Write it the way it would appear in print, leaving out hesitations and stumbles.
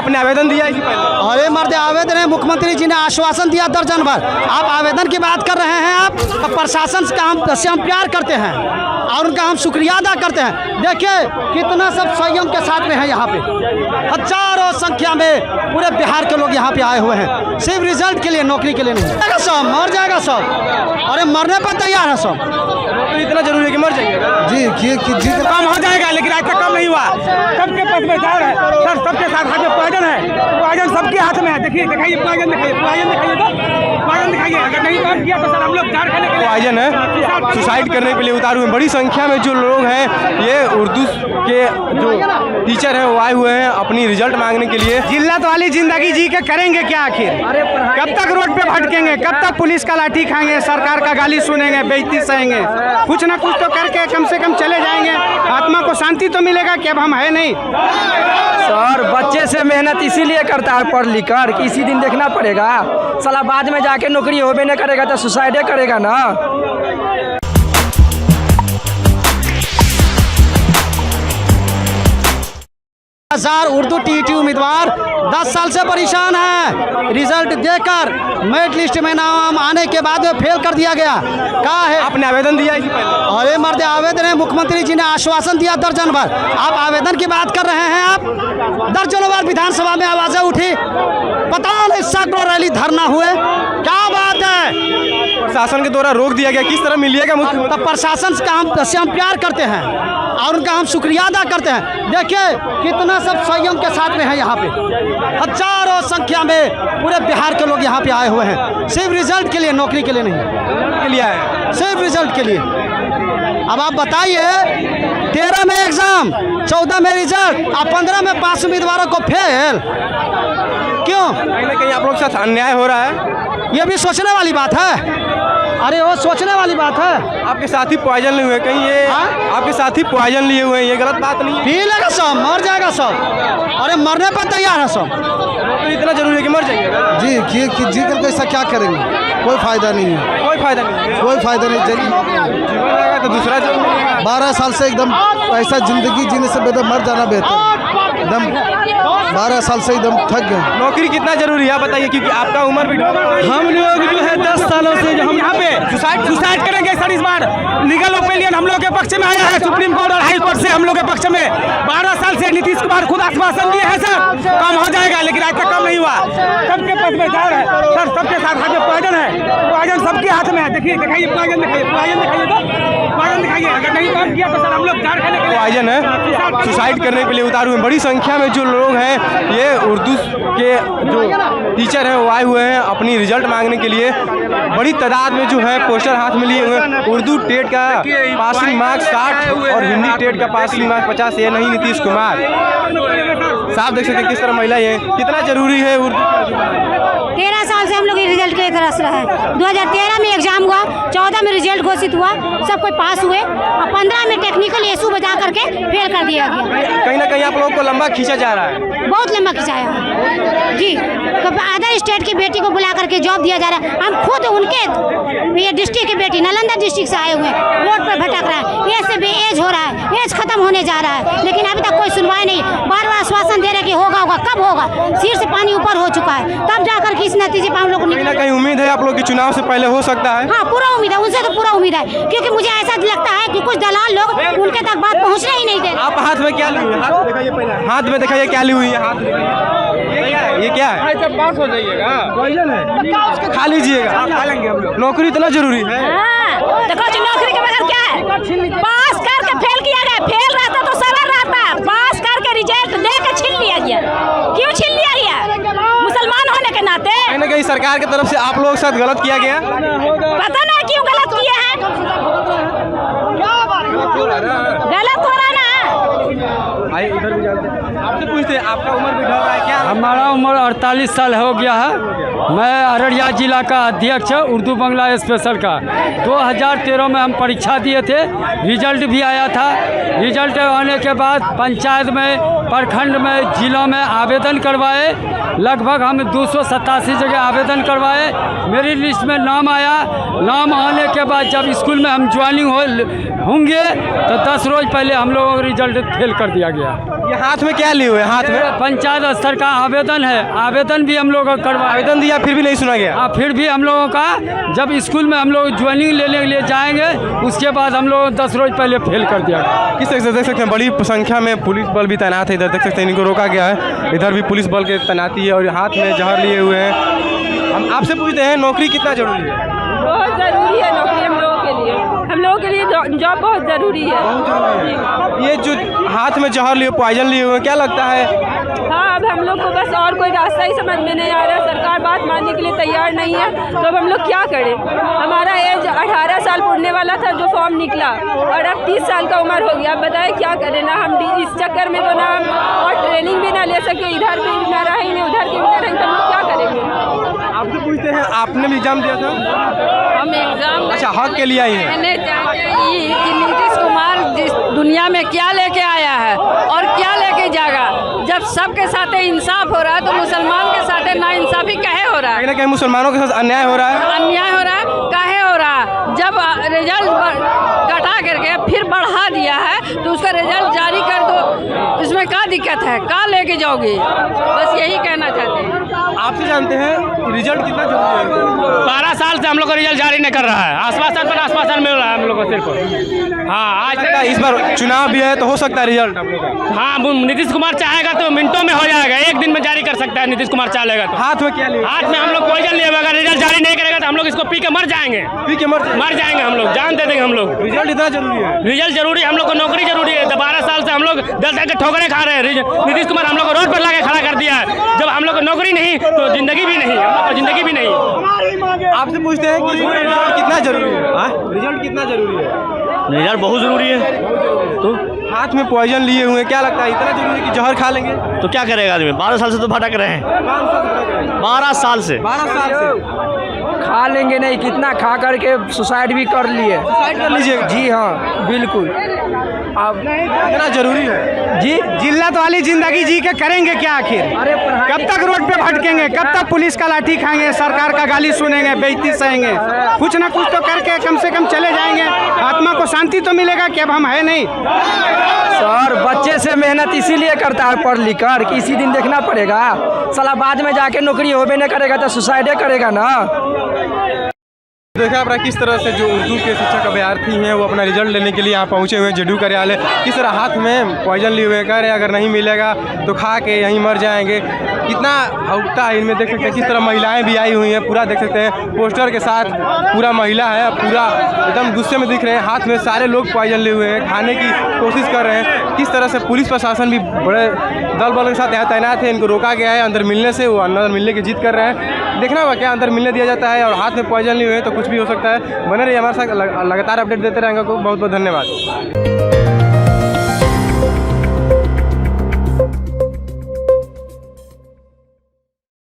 आपने आवेदन दिया इससे पहले? अरे मर्द आवेदन है, मुख्यमंत्री जी ने आश्वासन दिया दर्जन भर। आप आवेदन की बात कर रहे हैं। आप प्रशासन से हम प्यार करते हैं और उनका हम शुक्रिया अदा करते हैं। देखिए कितना सब संयम के साथ में है। यहाँ पे हजारों संख्या में पूरे बिहार के लोग यहाँ पे आए हुए हैं, सिर्फ रिजल्ट के लिए, नौकरी के लिए नहीं। सब मर जाएगा सब, अरे मरने पर तैयार है सब। तो इतना जरूरी है कि मर जाएगा? जी कम हो जाएगा, लेकिन आज तक कम नहीं हुआ। सबके पास में जार है सर, सबके साथ हाथ में पॉइजन है, पॉइजन सबके हाथ में है। देखिए दिखाइए पॉइजन, दिखाइए पॉइजन, दिखाइए तो पॉइजन दिखाइए। अगर नहीं काम किया तो सर हम लोग जार खाने के लिए पॉइजन है, सुसाइड करने के लिए उतारे हुए। बड़ी संख्या में जो लोग हैं, ये उर्दू के जो टीचर हैं वो आए हुए हैं अपनी रिजल्ट मांगने के लिए। जिल्लत वाली जिंदगी जी के करेंगे क्या आखिर? कब तक रोड पे भटकेंगे? कब तक पुलिस का लाठी खाएंगे, सरकार का गाली सुनेंगे, बेइज्जती सहेंगे? कुछ ना कुछ तो करके कम से कम चले जाएंगे, आत्मा को शांति तो मिलेगा कि अब हम है नहीं। सर बच्चे से मेहनत इसीलिए करता है पढ़ लिख कर कि इसी दिन देखना पड़ेगा। साला बाद में जाके नौकरी होबे नहीं करेगा तो सुसाइडे करेगा ना। हजार उर्दू टीटी उम्मीदवार 10 साल से परेशान है। रिजल्ट देकर मेरिट लिस्ट में नाम आने के बाद में फेल कर दिया गया। कहा है आपने आवेदन दिया इससे पहले? अरे मर्द आवेदन है, मुख्यमंत्री जी ने आश्वासन दिया दर्जन भर। आप आवेदन की बात कर रहे हैं। आप दर्जनों बार विधानसभा में आवाजें उठी, पता नहीं सैकड़ों रैली धरना हुए। क्या बात है? प्रशासन के द्वारा रोक दिया गया, किस तरह मिलिएगा? तो प्रशासन से हम प्यार करते हैं और उनका हम शुक्रिया अदा करते हैं। देखिए कितना सब संयम के साथ में है। यहाँ पे हजारों संख्या में पूरे बिहार के लोग यहाँ पे आए हुए हैं, सिर्फ रिजल्ट के लिए, नौकरी के लिए नहीं। के लिए आए, सिर्फ रिजल्ट के लिए। अब आप बताइए, 13 में एग्जाम, 14 में रिजल्ट और 15 में पास उम्मीदवारों को फेल क्यों? कहीं ना कहीं आप लोग के साथ अन्याय हो रहा है। ये भी सोचने वाली बात है। अरे वो सोचने वाली बात है। आपके साथी पॉइजन लिए हुए कहीं, ये आपके साथी पॉइजन लिए हुए हैं, ये गलत बात नहीं है? पी लेगा सब, मर जाएगा सब, अरे मरने पर तैयार है सब। तो इतना जरूरी है कि मर जाएगा? जी करके ऐसा क्या करेंगे? कोई फायदा नहीं है, कोई फायदा नहीं है। कोई फायदा नहीं। जीवन रहेगा तो दूसरा जीवन मिलेगा। 12 साल से एकदम ऐसा जिंदगी जीने से बेहतर मर जाना बेहतर। एकदम 12 साल से एकदम थक गए। नौकरी कितना जरूरी है बताइए, क्योंकि आपका उम्र भी हम लोग जो है 10 सालों से हम यहाँ पे सुसाइड करेंगे सर। इस बार लीगल ओपिनियन हम लोग के पक्ष में आया है, सुप्रीम कोर्ट और हाई कोर्ट से हम लोग के पक्ष में। 12 साल से नीतीश कुमार खुद आश्वासन दिए हैं सर कम हो जाएगा, लेकिन आज तक कम नहीं हुआ। सबके पास में जार है सर, सबके साथ हाथ में पॉइजन है, पॉइजन सबके हाथ में है। देखिए दिखाइए पॉइजन, दिखाइए पॉइजन, दिखाइए तो पॉइजन दिखाइए। अगर नहीं काम किया तो सर हम लोग जार खाने के लिए पॉइजन है, सुसाइड करने के लिए उतारे हुए। बड़ी संख्या में जो लोग हैं, ये उर्दू के जो टीचर हैं वो आए हुए हैं अपनी रिजल्ट मांगने के लिए। बड़ी तादाद में जो है पोस्टर हाथ में लिए हुए हैं। उर्दू टेट का पासिंग मार्क्स 60 और हिंदी टेट का पासिंग मार्क्स 50। ये नहीं नीतीश कुमार साहब, देख सकते हैं किस तरह महिला है। कितना जरूरी है उर्दू? 13 साल से हम लोग रिजल्ट के लिए तरस रहे हैं। 2013 में एग्जाम हुआ, 14 में रिजल्ट घोषित हुआ, सब कोई पास हुए और 15 में टेक्निकल इशू बजा करके फेल कर दिया गया। कहीं ना कहीं आप लोगों को लंबा खींचा जा रहा है। बहुत लंबा खिंचाया है जी। अदर स्टेट की बेटी को बुला करके जॉब दिया जा रहा है। हम खुद उनके ये डिस्ट्रिक्ट की बेटी नालंदा डिस्ट्रिक्ट से आए हुए हैं, रोड पर भटक रहा है। ये से एज हो रहा है, एज खत्म होने जा रहा है, लेकिन अभी तक कोई सुनवाई नहीं। बार बार आश्वासन दे रहे कि होगा, कब होगा? सिर से पानी ऊपर हो चुका है, तब जाकर के इस नतीजे पर हम लोग कहीं ना कहीं उम्मीद है आप लोग की चुनाव से पहले हो सकता है। हाँ पूरा उम्मीद है, उनसे तो पूरा उम्मीद है, क्योंकि मुझे ऐसा लगता है कि कुछ दलाल लोग उनके तक बात पहुँचने ही नहीं दे रहे। आप हाथ में क्या ली हुई है? हाथ में दिखाइए क्या ली हुई है। हाथ ये क्या है? पास हो जाइएगा, खा लीजिएगा, खा लेंगे हम लोग। नौकरी इतना जरूरी है। देखो जी, नौकरी के बगैर क्या है? पास करके फेल किया गया, फेल रहता तो सबर रहता, पास करके रिजल्ट दे के छीन लिया गया। क्यों छीन लिया गया? मुसलमान होने के नाते। कहीं ना कहीं सरकार की तरफ से आप लोगों के साथ गलत किया गया। पता नहीं क्यों गलत किया है, गलत हो रहा ना। आइए इधर भी जानते हैं, आपसे पूछते हैं, आपका उम्र भी ढल रहा है क्या? हमारा उम्र 48 साल हो गया है। मैं अररिया जिला का अध्यक्ष उर्दू बंगला स्पेशल का। 2013 में हम परीक्षा दिए थे, रिजल्ट भी आया था। रिजल्ट आने के बाद पंचायत में, प्रखंड में, जिला में आवेदन करवाए। लगभग हम 287 जगह आवेदन करवाए। मेरी लिस्ट में नाम आया। नाम आने के बाद जब स्कूल में हम ज्वाइनिंग होंगे तो 10 रोज़ पहले हम लोगों को रिजल्ट फेल कर दिया गया। ये हाथ में क्या लिए हुए हैं? हाथ में पंचायत स्तर का आवेदन है, आवेदन भी हम लोग करवा आवेदन दिया फिर भी नहीं सुना गया। हाँ, फिर भी हम लोगों का जब स्कूल में हम लोग ज्वाइनिंग लेने के लिए जाएंगे उसके बाद हम लोग 10 रोज पहले फेल कर दिया। किस तरह से देख सकते हैं बड़ी संख्या में पुलिस बल भी तैनात है, इधर देख सकते हैं इनको रोका गया है, इधर भी पुलिस बल के तैनाती है और हाथ में जहर लिए हुए हैं। हम आपसे पूछते हैं नौकरी कितना जरूरी है? बहुत ज़रूरी है नौकरी हम लोगों के लिए जॉब बहुत ज़रूरी है। ये जो हाथ में जहर लिए पॉइजन लिए हुए हैं, क्या लगता है? हाँ, अब हम लोग को बस और कोई रास्ता ही समझ में नहीं आ रहा, सरकार बात मानने के लिए तैयार नहीं है, तो अब हम लोग क्या करें? हमारा एज 18 साल पूरने वाला था जो फॉर्म निकला और अब 30 साल का उम्र हो गया। अब बताएं क्या करें? ना हम इस चक्कर में तो ना हम और ट्रेनिंग भी ना ले सके, इधर भी ना रहेंगे उधर भी ना रहेंगे, तो हम लोग क्या करेंगे? आपसे पूछते हैं, आपने भी एग्जाम दिया था? हम एग्जाम अच्छा, हक के लिए आई हैं। कहने चाहते हैं कि नीतीश कुमार जिस दुनिया में क्या लेके आया है और क्या लेके जाएगा। जब सबके साथ इंसाफ हो रहा है तो मुसलमान के साथ नाइंसाफी काहे हो रहा है? कहीं ना कहीं मुसलमानों के साथ अन्याय हो रहा है। अन्याय हो रहा है, काहे हो रहा है? जब रिजल्ट घटा करके फिर बढ़ा दिया है तो उसका रिजल्ट जारी कर दो, इसमें क्या दिक्कत है? क्या लेके जाओगे? बस यही कहना चाहते हैं। आपसे जानते हैं रिजल्ट कितना जरूरी है? 12 साल से हम लोग को रिजल्ट जारी नहीं कर रहा है, आश्वासन पर आश्वासन मिल रहा है हम लोग को सिर्फ। हाँ, आज लगता है इस बार चुनाव भी है तो हो सकता है रिजल्ट हम लोग का। हाँ, नीतीश कुमार चाहेगा तो मिनटों में हो जाएगा, एक दिन में जारी कर सकता है नीतीश कुमार चाहेगा तो। हाथ में क्या लिए? हाथ में हम लोग पॉइजन लिए हुए, अगर रिजल्ट जारी नहीं करेगा तो हम लोग इसको पी के मर जाएंगे, पी के मर जाएंगे हम लोग, जान दे देंगे हम लोग। रिजल्ट इतना जरूरी है? रिजल्ट जरूरी है, हम लोग को नौकरी जरूरी है। 12 साल से हम लोग 10 साल के ठोकरे खा रहे हैं, नीतीश कुमार हम लोग को रोड पर लाके खड़ा कर दिया है। जब हम लोग को नौकरी नहीं तो जिंदगी भी नहीं, हम लोग को जिंदगी भी नहीं। आपसे पूछते हैं कि रिजल्ट कितना जरूरी है? रिजल्ट कितना जरूरी है? रिजल्ट बहुत ज़रूरी है। तो हाथ में पॉइजन लिए हुए हैं, क्या लगता है इतना जरूरी है कि जहर खा लेंगे? तो क्या करेगा आदमी? 12 साल से तो भटक रहे हैं, 12 साल से। 12 साल से खा लेंगे नहीं, कितना खा करके सुसाइड भी कर लिए। सुसाइड कर लीजिएगा? जी हाँ, बिल्कुल। अब इतना जरूरी है जी, जिल्लत वाली जिंदगी जी के करेंगे क्या आखिर? कब तक रोड पे भटकेंगे? कब तक पुलिस का लाठी खाएंगे, सरकार का गाली सुनेंगे, बेइज्जती सहेंगे? कुछ ना कुछ तो करके कम से कम चले जाएंगे, आत्मा को शांति तो मिलेगा कि अब हम है नहीं। सर, बच्चे से मेहनत इसीलिए करता है पढ़ लिख कर कि इसी दिन देखना पड़ेगा। साला बाद में जाके नौकरी होबे नहीं करेगा तो सुसाइडे करेगा ना। देखा आपने किस तरह से जो उर्दू के शिक्षक अभ्यर्थी हैं वो अपना रिजल्ट लेने के लिए यहाँ पहुँचे हुए हैं जेडीयू कार्यालय। किस तरह हाथ में पॉइजन लिए हुए कह रहे हैं अगर नहीं मिलेगा तो खा के यहीं मर जाएंगे। कितना भावुकता है इनमें, देख सकते हैं किस तरह महिलाएं भी आई हुई हैं, पूरा देख सकते हैं पोस्टर के साथ पूरा महिला है, पूरा एकदम गुस्से में दिख रहे हैं। हाथ में सारे लोग पॉइजन लिए हुए हैं, खाने की कोशिश कर रहे हैं। किस तरह से पुलिस प्रशासन भी बड़े दल बल के साथ यहाँ तैनात है, इनको रोका गया है अंदर मिलने से, वो अंदर मिलने की जिद कर रहे हैं। देखना होगा क्या अंदर मिलने दिया जाता है और हाथ में पॉइजन लिए हुए हैं तो कुछ भी हो सकता है। बने रहिए हमारे साथ, लगातार अपडेट देते रहेंगे। बहुत बहुत धन्यवाद।